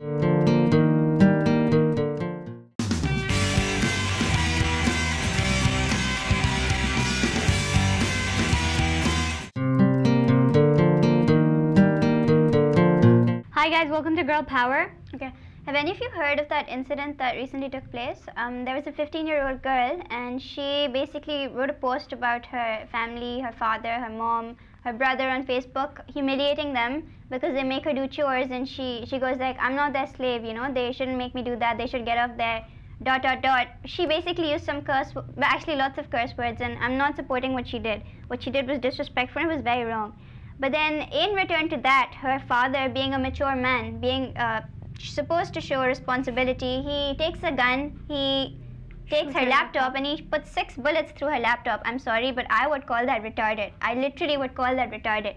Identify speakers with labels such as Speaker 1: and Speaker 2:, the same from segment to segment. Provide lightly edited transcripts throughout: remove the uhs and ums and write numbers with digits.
Speaker 1: Hi guys, welcome to Girl Power. Okay, have any of you heard of that incident that recently took place? There was a 15-year-old girl, and she basically wrote a post about her family, her father, her mom, her brother on Facebook, humiliating them because they make her do chores, and she goes like, I'm not their slave, you know, they shouldn't make me do that, they should get off there, ... She basically used some curse, actually lots of curse words, and I'm not supporting what she did. What she did was disrespectful and it was very wrong. But then in return to that, her father, being a mature man, being supposed to show responsibility, he takes a gun, he takes her laptop and he puts 6 bullets through her laptop. I'm sorry, but I would call that retarded. I literally would call that retarded.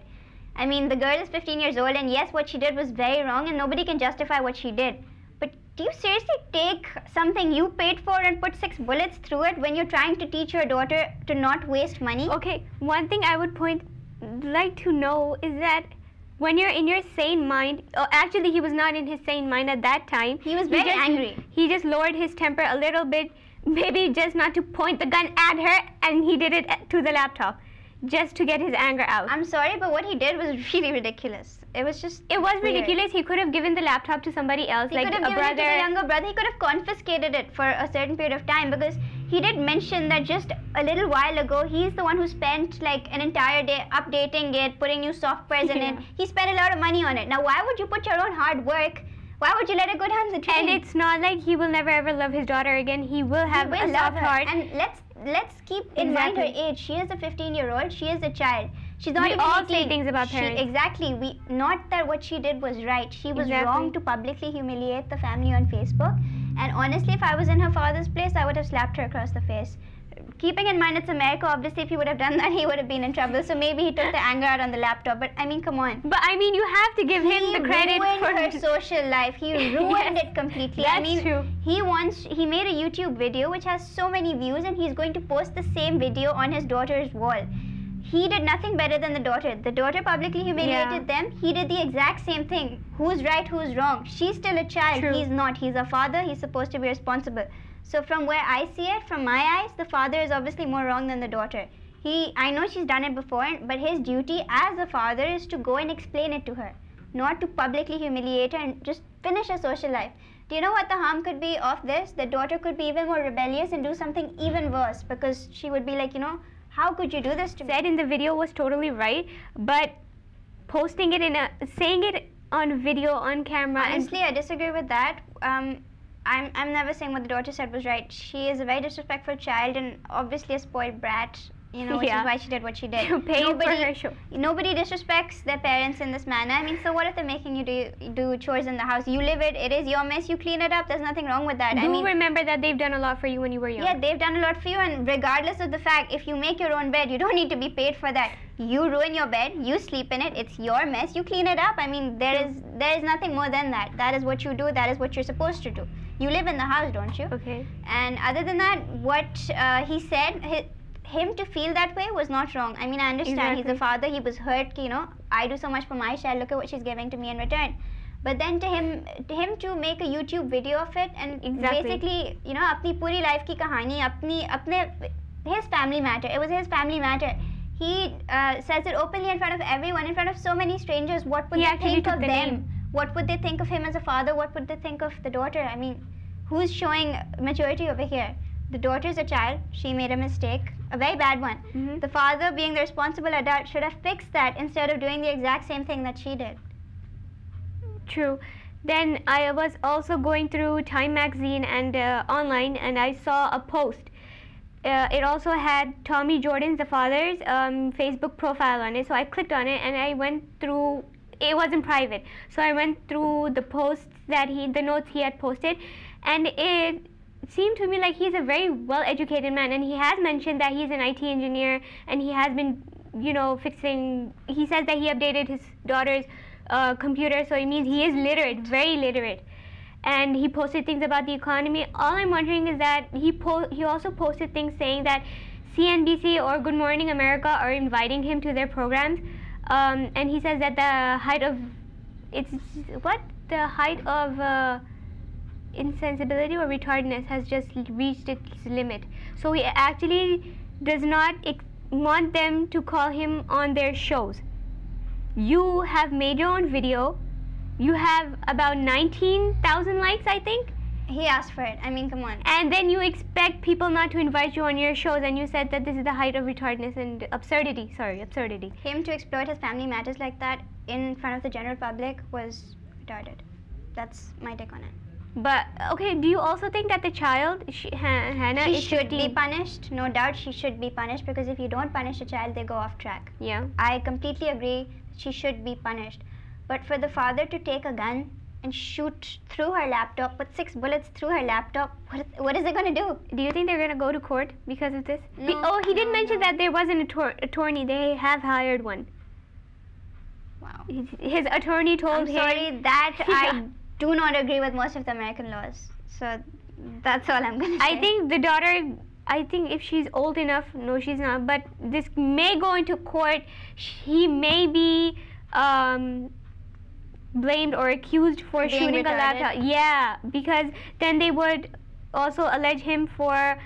Speaker 1: I mean, the girl is 15 years old, and yes, what she did was very wrong and nobody can justify what she did. But do you seriously take something you paid for and put 6 bullets through it when you're trying to teach your daughter to not waste money?
Speaker 2: Okay, one thing I would like to know is that when you're in your sane mind, actually he was not in his sane mind at that time.
Speaker 1: He was very angry.
Speaker 2: He just lowered his temper a little bit, maybe just not to point the gun at her, and he did it to the laptop just to get his anger out.
Speaker 1: I'm sorry, but what he did was really ridiculous. It was just
Speaker 2: It was
Speaker 1: weird.
Speaker 2: Ridiculous. He could have given the laptop to somebody else,
Speaker 1: he
Speaker 2: like
Speaker 1: could have given it to the younger brother. He could have confiscated it for a certain period of time, because he did mention that just a little while ago, he's the one who spent like an entire day updating it, putting new softwares in it. He spent a lot of money on it. Now, why would you put your own hard work? Why would you let it go down the drain?
Speaker 2: And it's not like he will never ever love his daughter again. He will have a soft heart.
Speaker 1: And let's keep in mind her age. She is a 15-year-old. She is a child. She's not even 18.
Speaker 2: We all say things about parents.
Speaker 1: Exactly. Not that what she did was right. She was wrong to publicly humiliate the family on Facebook. And honestly, if I was in her father's place, I would have slapped her across the face. Keeping in mind it's America, obviously if he would have done that, he would have been in trouble. So maybe he took the anger out on the laptop. But I mean, come on.
Speaker 2: But I mean, you have to give him the credit for
Speaker 1: her social life. He ruined it completely.
Speaker 2: That's true.
Speaker 1: He made a YouTube video which has so many views, and he's going to post the same video on his daughter's wall. He did nothing better than the daughter. The daughter publicly humiliated them. He did the exact same thing. Who's right, who's wrong? She's still a child.
Speaker 2: True.
Speaker 1: He's not. He's a father. He's supposed to be responsible. So from where I see it, from my eyes, the father is obviously more wrong than the daughter. I know she's done it before, but his duty as a father is to go and explain it to her, not to publicly humiliate her and just finish her social life. Do you know what the harm could be of this? The daughter could be even more rebellious and do something even worse, because she would be like, you know, how could you do this to me?
Speaker 2: Said in the video was totally right, but posting it saying it on video, on camera.
Speaker 1: Honestly, I disagree with that. I'm never saying what the daughter said was right. She is a very disrespectful child and obviously a spoiled brat, you know, which is why she did what she did.
Speaker 2: You paid for her show.
Speaker 1: Nobody disrespects their parents in this manner. I mean, so what if they're making you do chores in the house? You live it, it is your mess, you clean it up, there's nothing wrong with that.
Speaker 2: Remember that they've done a lot for you when you were young.
Speaker 1: Yeah, they've done a lot for you, and regardless of the fact, if you make your own bed, you don't need to be paid for that. You ruin your bed, you sleep in it, it's your mess, you clean it up. I mean, there is nothing more than that. That is what you do, that is what you're supposed to do. You live in the house, don't you?
Speaker 2: Okay.
Speaker 1: And other than that, what he said, him to feel that way was not wrong. I mean, I understand. He's a father, he was hurt, you know, I do so much for my child, look at what she's giving to me in return. But then to him to make a YouTube video of it and basically, you know, apni puri life ki kahani, his family matter. It was his family matter. He says it openly in front of everyone, in front of so many strangers. What would they think of them? What would they think of him as a father? What would they think of the daughter? I mean, who's showing maturity over here? The daughter's a child. She made a mistake, a very bad one. The father, being the responsible adult, should have fixed that instead of doing the exact same thing that she did.
Speaker 2: True. Then I was also going through Time magazine and online, and I saw a post. It also had Tommy Jordan's, the father's, Facebook profile on it. So I clicked on it and I went through. It wasn't private, so I went through the posts that the notes he had posted, and it seemed to me like he's a very well-educated man, and he has mentioned that he's an IT engineer, and he has been, you know, fixing. He says that he updated his daughter's computer, so it means he is literate, very literate. And he posted things about the economy. All I'm wondering is that he also posted things saying that CNBC or Good Morning America are inviting him to their programs. And he says that the height of the height of insensibility or retardedness has just reached its limit. So he actually does not want them to call him on their shows. You have made your own video. You have about 19,000 likes, I think.
Speaker 1: He asked for it. I mean, come on.
Speaker 2: And then you expect people not to invite you on your shows, and you said that this is the height of retardedness and absurdity. Sorry, absurdity.
Speaker 1: Him to exploit his family matters like that in front of the general public was retarded. That's my take on it.
Speaker 2: But, okay, do you also think that the child, Hannah,
Speaker 1: She
Speaker 2: is
Speaker 1: should be
Speaker 2: 15?
Speaker 1: punished. No doubt she should be punished, because if you don't punish a child, they go off track.
Speaker 2: Yeah.
Speaker 1: I completely agree she should be punished. But for the father to take a gun and shoot through her laptop, put 6 bullets through her laptop, what is it going to do?
Speaker 2: Do you think they're going to go to court because of this?
Speaker 1: No,
Speaker 2: he did
Speaker 1: no,
Speaker 2: mention
Speaker 1: no.
Speaker 2: that there was an attorney. They have hired one.
Speaker 1: Wow.
Speaker 2: His attorney told
Speaker 1: I'm
Speaker 2: him...
Speaker 1: sorry, that
Speaker 2: Yeah.
Speaker 1: I do not agree with most of the American laws. So that's all I'm going to say.
Speaker 2: I think the daughter, I think if she's old enough, no, she's not, but this may go into court. He may be blamed or accused for
Speaker 1: Being
Speaker 2: shooting
Speaker 1: retarded?
Speaker 2: a laptop. Yeah, because then they would also allege him for,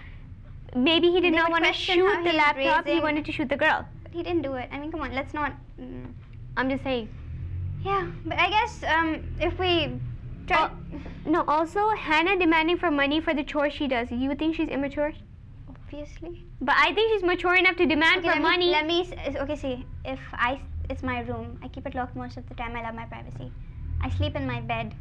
Speaker 2: maybe he did
Speaker 1: They
Speaker 2: not
Speaker 1: would
Speaker 2: want to
Speaker 1: question how
Speaker 2: shoot the
Speaker 1: he's
Speaker 2: laptop, he
Speaker 1: raising-
Speaker 2: wanted to shoot the girl.
Speaker 1: But he didn't do it. I mean, come on, let's not...
Speaker 2: I'm just saying.
Speaker 1: Yeah, but I guess if we try...
Speaker 2: No, also, Hannah demanding for money for the chores she does. You think she's immature?
Speaker 1: Obviously.
Speaker 2: But I think she's mature enough to demand for money.
Speaker 1: Okay, see, if it's my room, I keep it locked most of the time. I love my privacy. I sleep in my bed.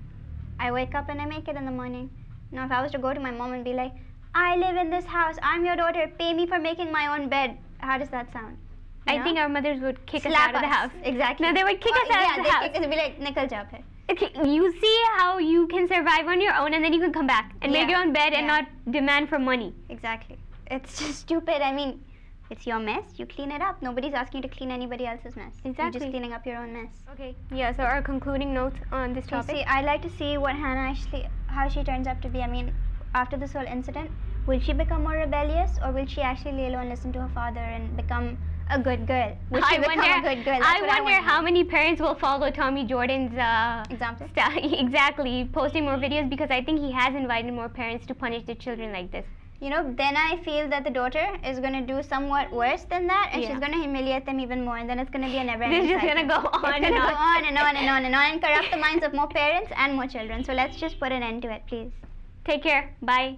Speaker 1: I wake up and I make it in the morning. Now, if I was to go to my mom and be like, I live in this house, I'm your daughter, pay me for making my own bed, how does that sound?
Speaker 2: I think our mothers would kick us
Speaker 1: Slap
Speaker 2: out of the
Speaker 1: us.
Speaker 2: house.
Speaker 1: Exactly.
Speaker 2: No, they would kick us out of the house.
Speaker 1: Yeah, they'd be like, nikal jao phir.
Speaker 2: Okay, you see how you can survive on your own and then you can come back and make
Speaker 1: Yeah,
Speaker 2: your own bed and
Speaker 1: yeah.
Speaker 2: not demand for money.
Speaker 1: Exactly. It's just stupid. I mean, it's your mess. You clean it up. Nobody's asking you to clean anybody else's mess. You're
Speaker 2: Exactly.
Speaker 1: just cleaning up your own mess.
Speaker 2: Okay. Yeah, so our concluding notes on this
Speaker 1: Okay,
Speaker 2: topic.
Speaker 1: see, I'd like to see what Hannah actually, how she turns out to be. I mean, after this whole incident, will she become more rebellious, or will she actually lay low and listen to her father and become a good girl? Will she become a good girl? That's
Speaker 2: I
Speaker 1: what
Speaker 2: wonder
Speaker 1: wanna
Speaker 2: how
Speaker 1: know.
Speaker 2: many parents will follow Tommy Jordan's
Speaker 1: Example?
Speaker 2: exactly, posting more videos, because I think he has invited more parents to punish their children like this.
Speaker 1: You know, then I feel that the daughter is going to do somewhat worse than that, and
Speaker 2: Yeah.
Speaker 1: she's going to humiliate them even more, and then it's going to be a never-ending
Speaker 2: This is
Speaker 1: cycle.
Speaker 2: gonna go on
Speaker 1: It's
Speaker 2: and
Speaker 1: going to
Speaker 2: on.
Speaker 1: go on and on and on and on and corrupt the minds of more parents and more children. So let's just put an end to it, please.
Speaker 2: Take care. Bye.